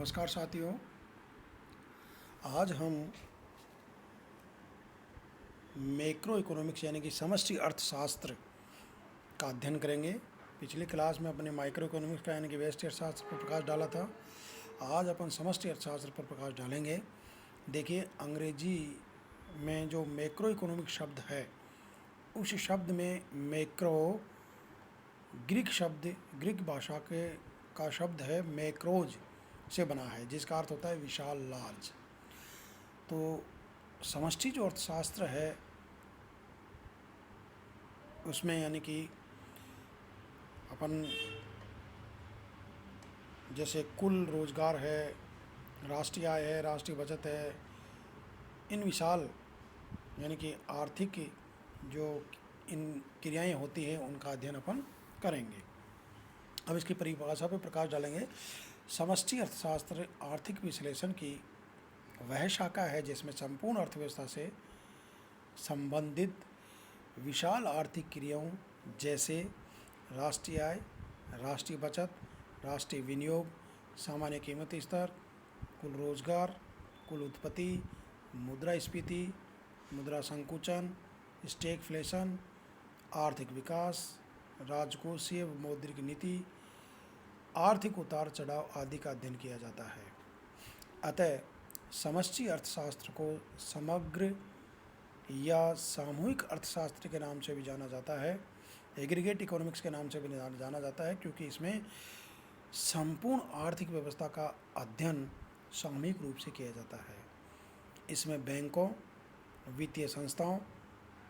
नमस्कार साथियों। आज हम मैक्रो इकोनॉमिक्स यानी कि समष्टि अर्थशास्त्र का अध्ययन करेंगे। पिछली क्लास में अपने माइक्रो इकोनॉमिक्स का यानी कि व्यष्टि अर्थशास्त्र पर प्रकाश डाला था। आज अपन समष्टि अर्थशास्त्र पर प्रकाश डालेंगे। देखिए, अंग्रेजी में जो मैक्रो इकोनॉमिक्स शब्द है, उस शब्द में मैक्रो ग्रीक भाषा का शब्द है मैक्रोज से बना है, जिसका अर्थ होता है विशाल, लार्ज। तो समष्टि जो अर्थशास्त्र है उसमें यानी कि अपन जैसे कुल रोजगार है, राष्ट्रीय आय है, राष्ट्रीय बचत है, इन विशाल यानी कि आर्थिक जो इन क्रियाएं होती हैं उनका अध्ययन अपन करेंगे। अब इसकी परिभाषा पर प्रकाश डालेंगे। समष्टि अर्थशास्त्र आर्थिक विश्लेषण की वह शाखा है जिसमें संपूर्ण अर्थव्यवस्था से संबंधित विशाल आर्थिक क्रियाओं जैसे राष्ट्रीय आय, राष्ट्रीय बचत, राष्ट्रीय विनियोग, सामान्य कीमत स्तर, कुल रोजगार, कुल उत्पत्ति, मुद्रास्फीति, मुद्रा संकुचन, स्टैगफ्लेशन, आर्थिक विकास, राजकोषीय व मौद्रिक नीति, आर्थिक उतार चढ़ाव आदि का अध्ययन किया जाता है। अतः समष्टि अर्थशास्त्र को समग्र या सामूहिक अर्थशास्त्र के नाम से भी जाना जाता है, एग्रीगेट इकोनॉमिक्स के नाम से भी जाना जाता है, क्योंकि इसमें संपूर्ण आर्थिक व्यवस्था का अध्ययन सामूहिक रूप से किया जाता है। इसमें बैंकों, वित्तीय संस्थाओं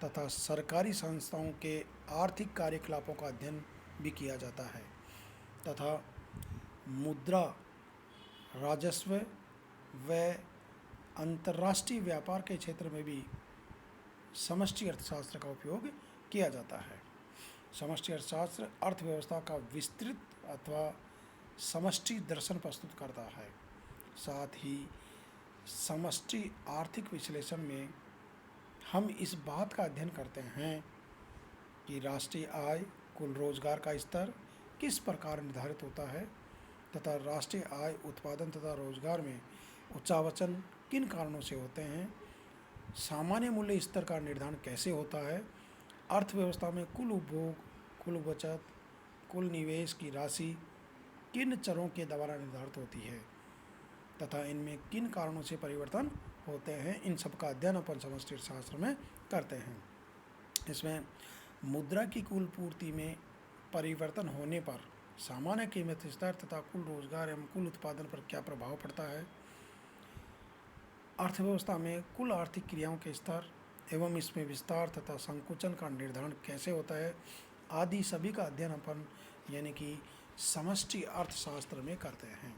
तथा सरकारी संस्थाओं के आर्थिक कार्यकलापों का अध्ययन भी किया जाता है तथा मुद्रा, राजस्व व अंतर्राष्ट्रीय व्यापार के क्षेत्र में भी समष्टि अर्थशास्त्र का उपयोग किया जाता है। समष्टि अर्थशास्त्र अर्थव्यवस्था का विस्तृत अथवा समष्टि दर्शन प्रस्तुत करता है। साथ ही समष्टि आर्थिक विश्लेषण में हम इस बात का अध्ययन करते हैं कि राष्ट्रीय आय, कुल रोजगार का स्तर किस प्रकार निर्धारित होता है तथा राष्ट्रीय आय, उत्पादन तथा रोजगार में उच्चावचन किन कारणों से होते हैं, सामान्य मूल्य स्तर का निर्धारण कैसे होता है, अर्थव्यवस्था में कुल उपभोग, कुल बचत, कुल निवेश की राशि किन चरों के द्वारा निर्धारित होती है तथा इनमें किन कारणों से परिवर्तन होते हैं, इन सब का अध्ययन अपन समष्टि अर्थशास्त्र में करते हैं। इसमें मुद्रा की कुल पूर्ति में परिवर्तन होने पर सामान्य कीमत स्तर तथा कुल रोजगार एवं कुल उत्पादन पर क्या प्रभाव पड़ता है, अर्थव्यवस्था में कुल आर्थिक क्रियाओं के स्तर एवं इसमें विस्तार तथा संकुचन का निर्धारण कैसे होता है, आदि सभी का अध्ययन अपन यानी कि समष्टि अर्थशास्त्र में करते हैं।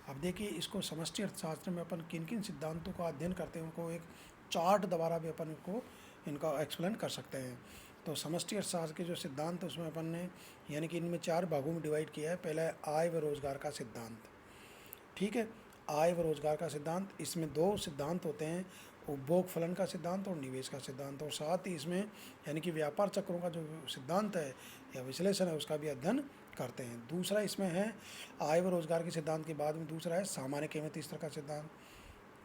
अब देखिए, इसको समष्टि अर्थशास्त्र में अपन किन किन सिद्धांतों का अध्ययन करते हैं उनको एक चार्ट द्वारा भी अपन को इनका एक्सप्लेन कर सकते हैं। तो समष्टि अर्थशास्त्र के जो सिद्धांत उसमें अपन ने यानी कि इनमें 4 भागों में डिवाइड किया है। पहला है आय व रोजगार का सिद्धांत। ठीक है, आय व रोजगार का सिद्धांत, इसमें 2 सिद्धांत होते हैं, उपभोग फलन का सिद्धांत और निवेश का सिद्धांत। और साथ ही इसमें यानी कि व्यापार चक्रों का जो सिद्धांत है या विश्लेषण है उसका भी अध्ययन करते हैं। दूसरा इसमें है आय व रोजगार के सिद्धांत के बाद में दूसरा है सामान्य कीमत स्तर का सिद्धांत,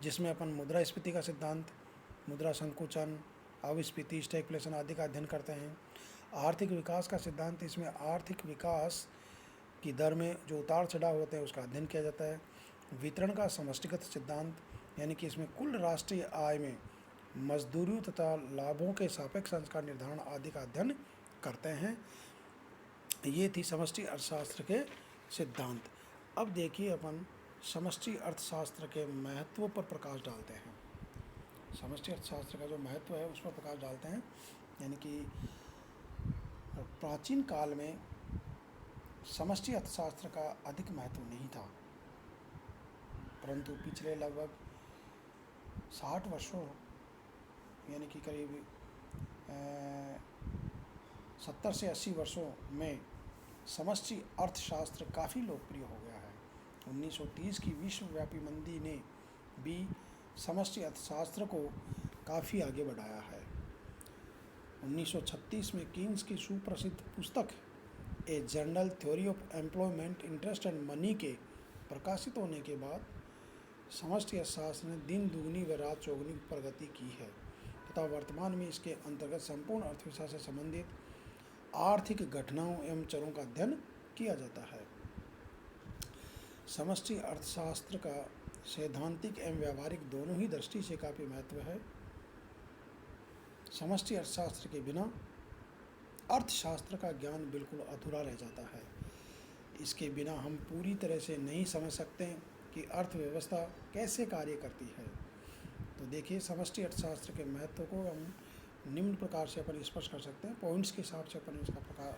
जिसमें अपन मुद्रास्फीति का सिद्धांत, मुद्रा संकुचन, अविस्फीति, स्टैगफ्लेशन आदि का अध्ययन करते हैं। आर्थिक विकास का सिद्धांत, इसमें आर्थिक विकास की दर में जो उतार चढ़ाव होते हैं उसका अध्ययन किया जाता है। वितरण का समष्टिगत सिद्धांत, यानी कि इसमें कुल राष्ट्रीय आय में मजदूरी तथा लाभों के सापेक्ष अंश का निर्धारण आदि का अध्ययन करते हैं। ये थी समष्टि अर्थशास्त्र के सिद्धांत। अब देखिए, अपन समष्टि अर्थशास्त्र के महत्व पर प्रकाश डालते हैं। समष्टि अर्थशास्त्र का जो महत्व है उस पर प्रकाश डालते हैं। यानी कि प्राचीन काल में समष्टि अर्थशास्त्र का अधिक महत्व नहीं था, परंतु पिछले लगभग 60 वर्षों यानी कि करीब 70 से 80 वर्षों में समष्टि अर्थशास्त्र काफ़ी लोकप्रिय हो गया है। 1930 की विश्वव्यापी मंदी ने भी समष्टि अर्थशास्त्र को काफ़ी आगे बढ़ाया है। 1936 में कीन्स की सुप्रसिद्ध पुस्तक a general theory of employment, interest and money के प्रकाशित होने के बाद समष्टि अर्थशास्त्र ने दिन दुगनी व रात चौगुनी प्रगति की है तथा वर्तमान में इसके अंतर्गत संपूर्ण अर्थव्यवस्था से संबंधित आर्थिक घटनाओं एवं चरों का अध्ययन किया जाता है। समष्टि अर्थशास्त्र का सैद्धांतिक एवं व्यावहारिक दोनों ही दृष्टि से काफ़ी महत्व है। समष्टि अर्थशास्त्र के बिना अर्थशास्त्र का ज्ञान बिल्कुल अधूरा रह जाता है। इसके बिना हम पूरी तरह से नहीं समझ सकते कि अर्थव्यवस्था कैसे कार्य करती है। तो देखिए, समष्टि अर्थशास्त्र के महत्व को हम निम्न प्रकार से अपन स्पष्ट कर सकते हैं, पॉइंट्स के हिसाब से अपन इसका प्रकार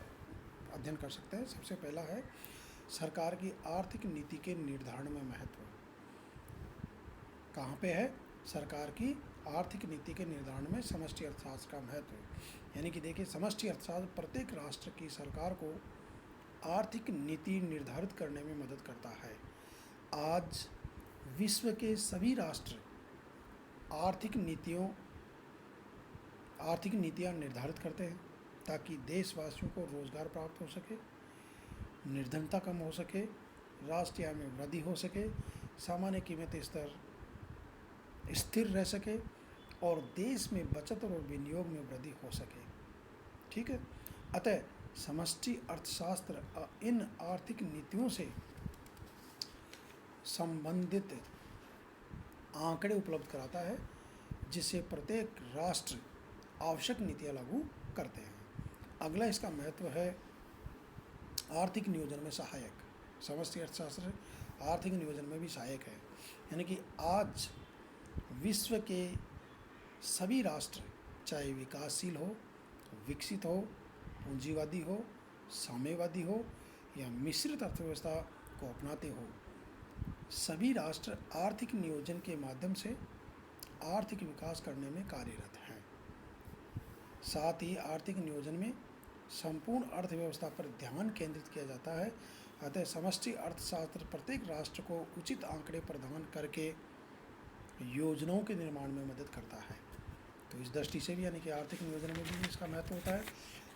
अध्ययन कर सकते हैं। सबसे पहला है सरकार की आर्थिक नीति के निर्धारण में महत्व। कहाँ पे है? सरकार की आर्थिक नीति के निर्धारण में समष्टि अर्थशास्त्र का महत्व। यानी कि देखिए, समष्टि अर्थशास्त्र प्रत्येक राष्ट्र की सरकार को आर्थिक नीति निर्धारित करने में मदद करता है। आज विश्व के सभी राष्ट्र आर्थिक नीतियाँ निर्धारित करते हैं ताकि देशवासियों को रोजगार प्राप्त हो सके, निर्धनता कम हो सके, राष्ट्रीय आय में वृद्धि हो सके, सामान्य कीमत स्तर स्थिर रह सके और देश में बचत और विनियोग में वृद्धि हो सके। ठीक है। अतः समष्टि अर्थशास्त्र इन आर्थिक नीतियों से संबंधित आंकड़े उपलब्ध कराता है जिससे प्रत्येक राष्ट्र आवश्यक नीतियाँ लागू करते हैं। अगला इसका महत्व है आर्थिक नियोजन में सहायक। समष्टि अर्थशास्त्र आर्थिक नियोजन में भी सहायक है। यानी कि आज विश्व के सभी राष्ट्र, चाहे विकासशील हो, विकसित हो, पूंजीवादी हो, साम्यवादी हो या मिश्रित अर्थव्यवस्था को अपनाते हो, सभी राष्ट्र आर्थिक नियोजन के माध्यम से आर्थिक विकास करने में कार्यरत हैं। साथ ही आर्थिक नियोजन में संपूर्ण अर्थव्यवस्था पर ध्यान केंद्रित किया जाता है। अतः समष्टि अर्थशास्त्र प्रत्येक राष्ट्र को उचित आंकड़े प्रदान करके योजनाओं के निर्माण में मदद करता है। तो इस दृष्टि से भी यानी कि आर्थिक नियोजन में भी इसका महत्व होता है।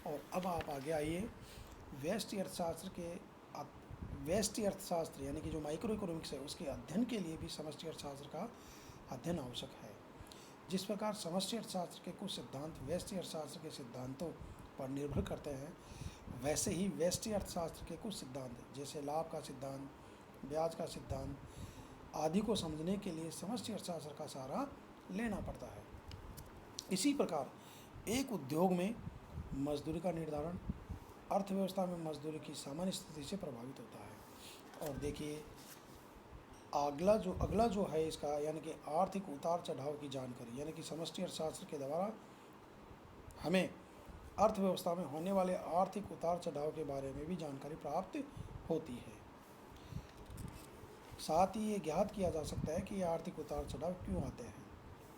और अब आप आगे आइए, व्यष्टि अर्थशास्त्र यानी कि जो माइक्रो इकोनॉमिक्स है उसके अध्ययन के लिए भी समष्टि अर्थशास्त्र का अध्ययन आवश्यक है। जिस प्रकार समष्टि अर्थशास्त्र के कुछ सिद्धांत व्यष्टि अर्थशास्त्र के सिद्धांतों पर निर्भर करते हैं, वैसे ही व्यष्टि अर्थशास्त्र के कुछ सिद्धांत जैसे लाभ का सिद्धांत, ब्याज का सिद्धांत आदि को समझने के लिए समष्टि अर्थशास्त्र का सहारा लेना पड़ता है। इसी प्रकार एक उद्योग में मजदूरी का निर्धारण अर्थव्यवस्था में मजदूरी की सामान्य स्थिति से प्रभावित होता है। और देखिए, अगला जो है इसका यानी कि आर्थिक उतार चढ़ाव की जानकारी, यानी कि समष्टि अर्थशास्त्र के द्वारा हमें अर्थव्यवस्था में होने वाले आर्थिक उतार चढ़ाव के बारे में भी जानकारी प्राप्त होती है। साथ ही ये ज्ञात किया जा सकता है कि ये आर्थिक उतार चढ़ाव क्यों आते हैं।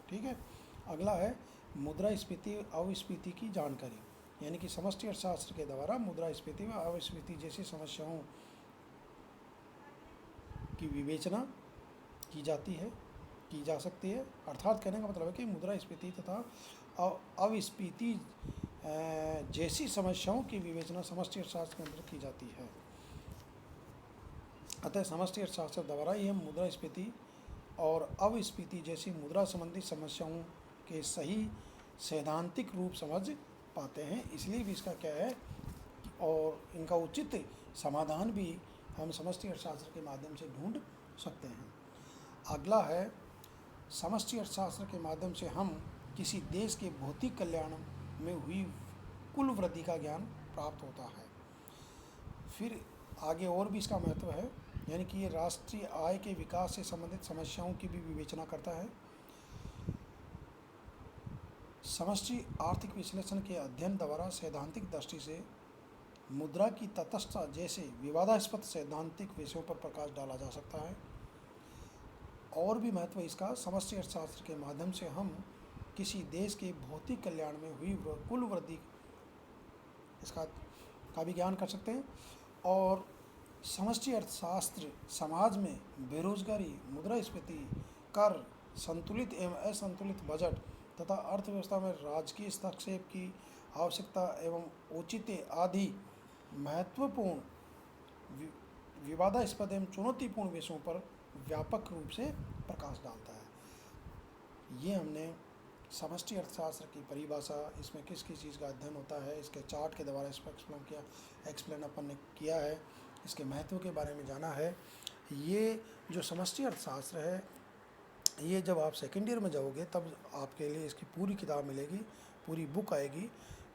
ठीक है। अगला है मुद्रास्फीति अवस्फीति की जानकारी, यानी कि समष्टि अर्थशास्त्र के द्वारा मुद्रास्फीति व अवस्फीति जैसी समस्याओं की विवेचना की जा सकती है। अर्थात कहने का मतलब है कि मुद्रास्फीति तथा अवस्फीति जैसी समस्याओं की विवेचना समष्टि अर्थशास्त्र के अंदर की जाती है। अतः समष्टि अर्थशास्त्र द्वारा ही हम मुद्रास्फीति और अवस्फीति जैसी मुद्रा संबंधी समस्याओं के सही सैद्धांतिक रूप समझ पाते हैं। इसलिए भी इसका क्या है और इनका उचित समाधान भी हम समष्टि अर्थशास्त्र के माध्यम से ढूंढ सकते हैं। अगला है समष्टि अर्थशास्त्र के माध्यम से हम किसी देश के भौतिक कल्याण में हुई कुल वृद्धि का ज्ञान प्राप्त होता है। फिर आगे और भी इसका महत्व है, यानी कि ये राष्ट्रीय आय के विकास से संबंधित समस्याओं की भी विवेचना करता है। समष्टि आर्थिक विश्लेषण के अध्ययन द्वारा सैद्धांतिक दृष्टि से मुद्रा की तटस्थता जैसे विवादास्पद सैद्धांतिक विषयों पर प्रकाश डाला जा सकता है। और भी महत्व इसका, समष्टि अर्थशास्त्र के माध्यम से हम किसी देश के भौतिक कल्याण में हुई कुल वृद्धि इसका का भी ज्ञान कर सकते हैं। और समष्टि अर्थशास्त्र समाज में बेरोजगारी, मुद्रास्फीति, कर, संतुलित एवं असंतुलित बजट तथा अर्थव्यवस्था में राजकीय हस्तक्षेप की आवश्यकता एवं औचित्य आदि महत्वपूर्ण विवादास्पद एवं चुनौतीपूर्ण विषयों पर व्यापक रूप से प्रकाश डालता है। ये हमने समष्टि अर्थशास्त्र की परिभाषा, इसमें किस किस चीज़ का अध्ययन होता है, इसके चार्ट के द्वारा इस पर एक्सप्लेन अपन ने किया है, इसके महत्व के बारे में जाना है। ये जो समष्टि अर्थशास्त्र है, ये जब आप सेकेंड ईयर में जाओगे तब आपके लिए इसकी पूरी किताब मिलेगी, पूरी बुक आएगी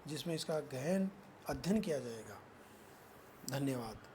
जिसमें इसका गहन अध्ययन किया जाएगा। धन्यवाद।